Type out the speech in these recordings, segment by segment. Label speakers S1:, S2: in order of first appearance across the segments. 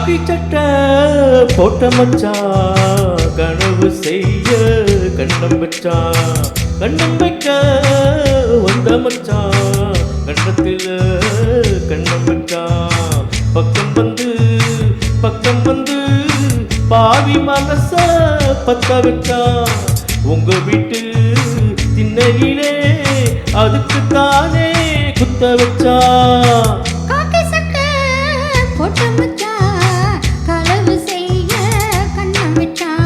S1: காக்கி சட்டை போட்ட மச்சான் கனவு செய்ய கண்ணம் வச்சான் கண்ணம் வைக்க வந்த மச்சான் கண்ணத்தில் கண்ணம் வச்சான் பக்கம் வந்து பாவி மனச பத்த வச்சான் உங்க வீட்டு திண்ணையிலே அதுக்கு தானே குத்த வச்சான்
S2: காக்கி சட்டை போட்ட மச்சான் களவு செய்ய கண்ணம் வச்சான்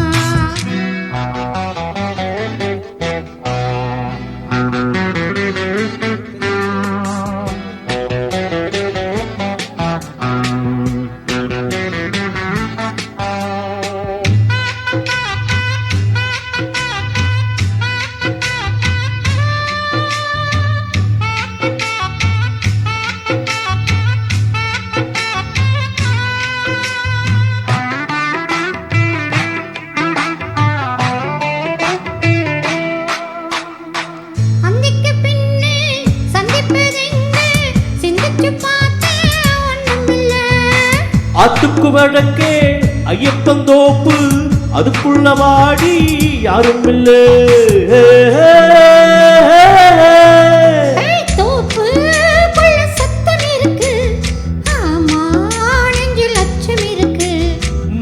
S1: ஆத்துக்கு வடக்கே ஐயப்பன் தோப்பு அதுக்குள்ள வாடி யாரும் இல்ல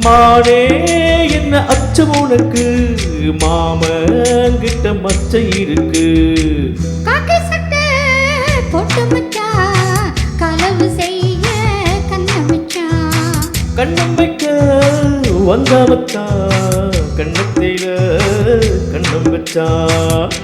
S1: மானே என்ன அச்சம் உனக்கு மாமன் கிட்ட மச்சை இருக்கு
S2: காக்கி சட்டை போட்ட மச்சான் களவு செய்ய கண்ணம் வச்சான்
S1: கண்ணம் வைக்க வந்த மச்சான் கண்ணத்தில கண்ணம் வச்சான்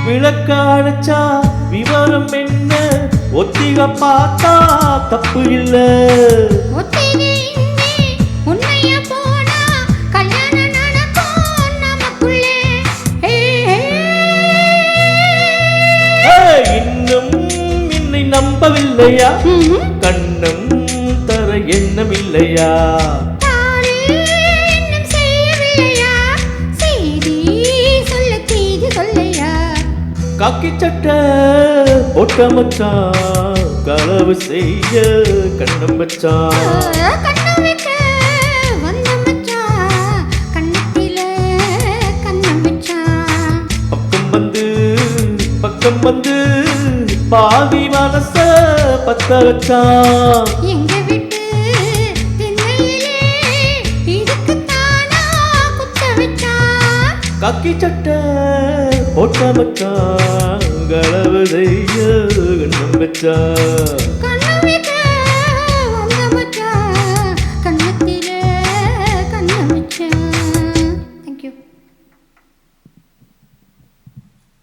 S1: விளக்காடச்சா விவரம் என்ன ஒத்திக பார்த்தா தப்பு இல்ல இன்னும் என்னை நம்பவில்லையா கண்ணம் தர எண்ணம் இல்லையா காக்கி சட்டை போட்ட மச்சான் களவு செய்ய கண்ணம் வச்சான் பக்கம் வந்து பாவி மனச பத்த வச்சான்
S2: எங்க விட்டு திண்ணையிலே இதுக்கு தானா குத்த வச்சான்
S1: காக்கி சட்டை போட்ட மச்சான் களவு செய்ய கண்ணம் வச்சான்